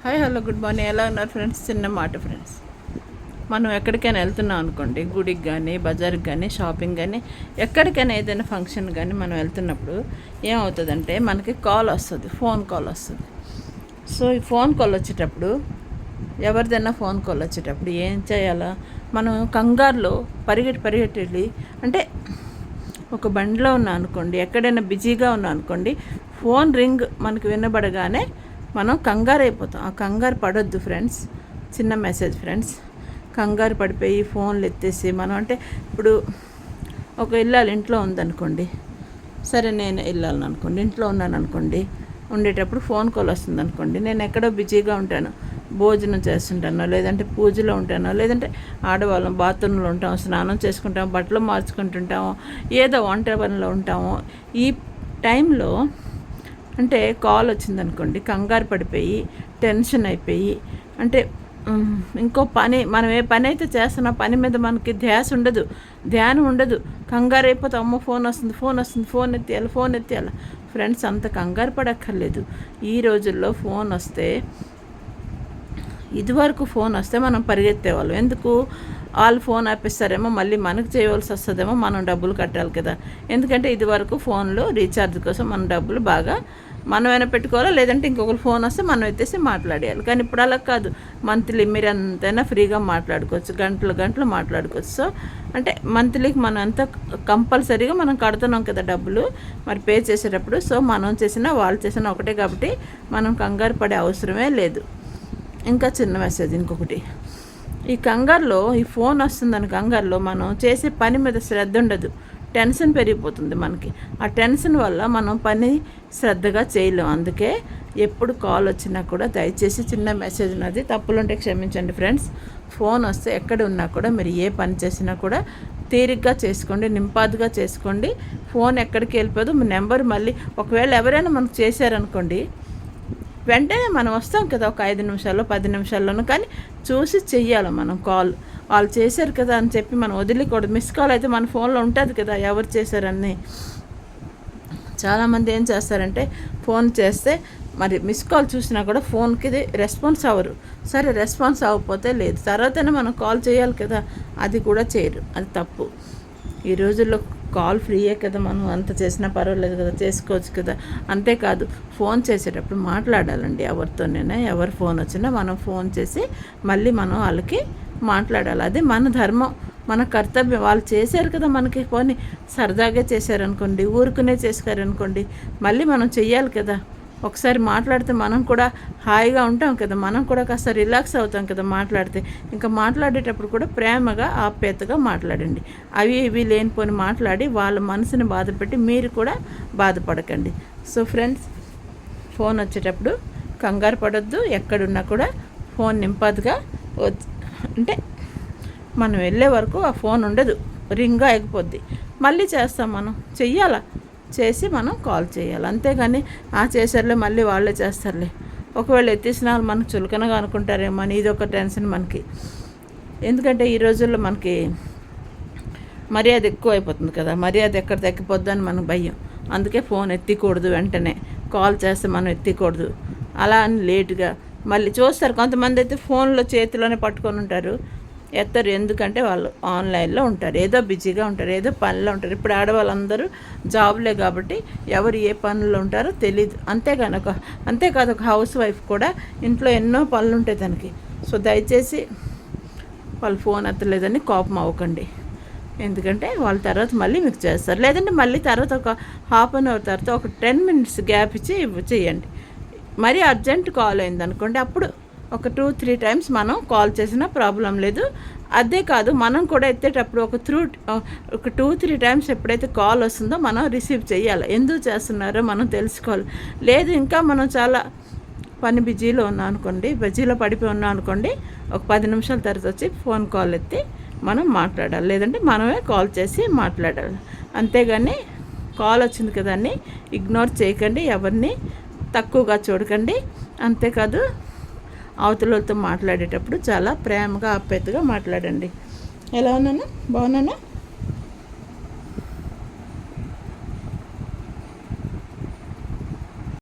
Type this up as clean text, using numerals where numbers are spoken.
Hi hello good morning. ఎలా ఉన్నారు friends? చిన్న మాట ఫ్రెండ్స్, మనం ఎక్కడికైనా వెళ్తున్నాం అనుకోండి, గుడికి కానీ బజార్కి కానీ షాపింగ్ కానీ ఎక్కడికైనా ఏదైనా ఫంక్షన్ కానీ మనం వెళ్తున్నప్పుడు ఏమవుతుందంటే మనకి కాల్ వస్తుంది, ఫోన్ కాల్ వస్తుంది. సో ఈ ఫోన్ కాల్ వచ్చేటప్పుడు, ఎవరిదైనా ఫోన్ కాల్ వచ్చేటప్పుడు ఏం చేయాలా? మనం కంగారులో పరిగెట్టి వెళ్ళి, అంటే ఒక బండిలో ఉన్నా అనుకోండి, ఎక్కడైనా బిజీగా ఉన్నా అనుకోండి, ఫోన్ రింగ్ మనకు వినబడగానే మనం కంగారు అయిపోతాం. ఆ కంగారు పడొద్దు ఫ్రెండ్స్. చిన్న మెసేజ్ ఫ్రెండ్స్, కంగారు పడిపోయి ఫోన్లు ఎత్తేసి మనం, అంటే ఇప్పుడు ఒక వెళ్ళాలి, ఇంట్లో ఉందనుకోండి, సరే నేను వెళ్ళాలని అనుకోండి, ఇంట్లో ఉన్నాను అనుకోండి, ఉండేటప్పుడు ఫోన్ కాల్ వస్తుంది అనుకోండి, నేను ఎక్కడో బిజీగా ఉంటాను, భోజనం చేస్తుంటానో, లేదంటే పూజలో ఉంటానో, లేదంటే ఆడవాళ్ళం బాత్రూంలో ఉంటాము, స్నానం చేసుకుంటాము, బట్టలు మార్చుకుంటుంటాము, ఏదో వంట పనిలో ఉంటాము. ఈ టైంలో అంటే కాల్ వచ్చిందనుకోండి, కంగారు పడిపోయి టెన్షన్ అయిపోయి, అంటే ఇంకో పని, మనం ఏ పని అయితే చేస్తున్నా పని మీద మనకి ధ్యానం ఉండదు. కంగారు అయిపోతే అమ్మో ఫోన్ వస్తుంది, ఫోన్ ఎత్తేయాలి. ఫ్రెండ్స్, అంత కంగారు పడక్కర్లేదు. ఈ రోజుల్లో ఇదివరకు ఫోన్ వస్తే మనం పరిగెత్తేవాళ్ళం. ఎందుకు? వాళ్ళు ఫోన్ ఆపేస్తారేమో, మళ్ళీ మనకు చేయవలసి వస్తుందేమో, మనం డబ్బులు కట్టాలి కదా. ఎందుకంటే ఇదివరకు ఫోన్లో రీఛార్జ్ కోసం మనం డబ్బులు బాగా మనమైనా పెట్టుకోవాలా, లేదంటే ఇంకొకరు ఫోన్ వస్తే మనం ఎత్తేసి మాట్లాడేయాలి. కానీ ఇప్పుడు అలా కాదు. మంత్లీ మీరు ఎంతైనా ఫ్రీగా మాట్లాడుకోవచ్చు, గంటలు మాట్లాడుకోవచ్చు. సో అంటే మంత్లీకి మనం అంతా కంపల్సరీగా మనం కడుతున్నాం కదా డబ్బులు, మరి పే చేసేటప్పుడు. సో మనం చేసినా వాళ్ళు చేసినా ఒకటే, కాబట్టి మనం కంగారు పడే అవసరమే లేదు. ఇంకా చిన్న మెసేజ్ ఇంకొకటి, ఈ కంగారులో, ఈ ఫోన్ వస్తుందని కంగారులో మనం చేసే పని మీద శ్రద్ధ ఉండదు, టెన్షన్ పెరిగిపోతుంది మనకి. ఆ టెన్షన్ వల్ల మనం పని శ్రద్ధగా చేయలేం. అందుకే ఎప్పుడు కాల్ వచ్చినా కూడా దయచేసి, చిన్న మెసేజ్ ఉన్నది, తప్పులుంటే క్షమించండి ఫ్రెండ్స్. ఫోన్ వస్తే ఎక్కడ ఉన్నా కూడా మీరు ఏ పని చేసినా కూడా తీరిగ్గా చేసుకోండి, నింపాదుగా చేసుకోండి. ఫోన్ ఎక్కడికి వెళ్ళిపోదు. మీ నెంబర్ మళ్ళీ ఒకవేళ ఎవరైనా మనకు చేశారనుకోండి, వెంటనే మనం వస్తాం కదా, ఒక 5 నిమిషాల్లో 10 నిమిషాల్లోనూ, కానీ చూసి చెయ్యాలి మనం కాల్. వాళ్ళు చేశారు కదా అని చెప్పి మనం వదిలేకూడదు. మిస్ కాల్ అయితే మన ఫోన్లో ఉంటుంది కదా ఎవరు చేశారని. చాలామంది ఏం చేస్తారంటే, ఫోన్ చేస్తే మరి మిస్ కాల్ చూసినా కూడా ఫోన్కి రెస్పాన్స్ అవ్వరు. సరే రెస్పాన్స్ అవ్వకపోతే లేదు, తర్వాతనే మనం కాల్ చేయాలి కదా, అది కూడా చేయరు. అది తప్పు. ఈ రోజుల్లో కాల్ ఫ్రీయే కదా, మనం అంత చేసినా పర్వాలేదు కదా, చేసుకోవచ్చు కదా. అంతేకాదు, ఫోన్ చేసేటప్పుడు మాట్లాడాలండి ఎవరితోనైనా. ఎవరు ఫోన్ వచ్చినా మనం ఫోన్ చేసి మళ్ళీ మనం వాళ్ళకి మాట్లాడాలి. అది మన ధర్మం, మన కర్తవ్యం. వాళ్ళు చేశారు కదా మనకి, పోనీ సరదాగా చేశారనుకోండి, ఊరుకునే చేశారనుకోండి, మళ్ళీ మనం చెయ్యాలి కదా. ఒకసారి మాట్లాడితే మనం కూడా హాయిగా ఉంటాం కదా, మనం కూడా కాస్త రిలాక్స్ అవుతాం కదా మాట్లాడితే. ఇంకా మాట్లాడేటప్పుడు కూడా ప్రేమగా ఆప్యాయతగా మాట్లాడండి. అవి ఇవి లేనిపోని మాట్లాడి వాళ్ళ మనసుని బాధపెట్టి మీరు కూడా బాధపడకండి. సో ఫ్రెండ్స్, ఫోన్ వచ్చేటప్పుడు కంగారు పడొద్దు. ఎక్కడున్నా కూడా ఫోన్ నింపాదుగా, అంటే మనం వెళ్ళే వరకు ఆ ఫోన్ ఉండదు, రింగ్ ఆగిపోద్ది. మళ్ళీ చేస్తాం, మనం చెయ్యాలా, చేసి మనం కాల్ చేయాలి. అంతేగాని చేశారులే మళ్ళీ వాళ్ళే చేస్తారులే, ఒకవేళ ఎత్తేసిన వాళ్ళు మనకు చులకనగా అనుకుంటారేమో అని ఇదొక టెన్షన్ మనకి. ఎందుకంటే ఈ రోజుల్లో మనకి మర్యాద ఎక్కువ అయిపోతుంది కదా, మర్యాద ఎక్కడ తగ్గిపోద్దని మనకు భయం. అందుకే ఫోన్ ఎత్తకూడదు, వెంటనే కాల్ చేస్తే మనం ఎత్తకూడదు. అలా అని లేటుగా మళ్ళీ చూస్తారు. కొంతమంది అయితే ఫోన్లో చేతిలోనే పట్టుకొని ఉంటారు, ఎత్తరు. ఎందుకంటే వాళ్ళు ఆన్లైన్లో ఉంటారు, ఏదో బిజీగా ఉంటారు, ఏదో పనిలో ఉంటారు. ఇప్పుడు ఆడవాళ్ళందరూ జాబ్లే కాబట్టి ఎవరు ఏ పనుల్లో ఉంటారో తెలీదు. అంతేకాదు ఒక హౌస్ వైఫ్ కూడా ఇంట్లో ఎన్నో పనులు ఉంటాయి తనకి. సో దయచేసి వాళ్ళు ఫోన్ ఎత్తలేదని కోపం అవ్వకండి. ఎందుకంటే వాళ్ళ తర్వాత మళ్ళీ మీకు చేస్తారు, లేదంటే మళ్ళీ తర్వాత ఒక హాఫ్ అన్ అవర్ తర్వాత ఒక 10 మినిట్స్ గ్యాప్ ఇచ్చి చేయండి. మరీ అర్జెంట్ కాల్ అయిందనుకోండి, అప్పుడు ఒక 2-3 టైమ్స్ మనం కాల్ చేసినా ప్రాబ్లం లేదు. అదే కాదు, మనం కూడా ఎత్తేటప్పుడు ఒక 2-3 టైమ్స్ ఎప్పుడైతే కాల్ వస్తుందో మనం రిసీవ్ చేయాలి. ఎందుకు చేస్తున్నారో మనం తెలుసుకోవాలి. లేదు ఇంకా మనం చాలా పని బిజీలో ఉన్నాం అనుకోండి, బిజీలో పడిపోయి ఉన్నాం అనుకోండి, ఒక 10 నిమిషాల తర్వాత వచ్చి ఫోన్ కాల్ ఎత్తి మనం మాట్లాడాలి, లేదంటే మనమే కాల్ చేసి మాట్లాడాలి. అంతేగాని కాల్ వచ్చింది కదా అని ఇగ్నోర్ చేయకండి, ఎవరిని తక్కువగా చూడకండి. అంతేకాదు, అవతలతో మాట్లాడేటప్పుడు చాలా ప్రేమగా ఆప్యాయతగా మాట్లాడండి. ఎలా ఉన్నాను? బాగున్నానా?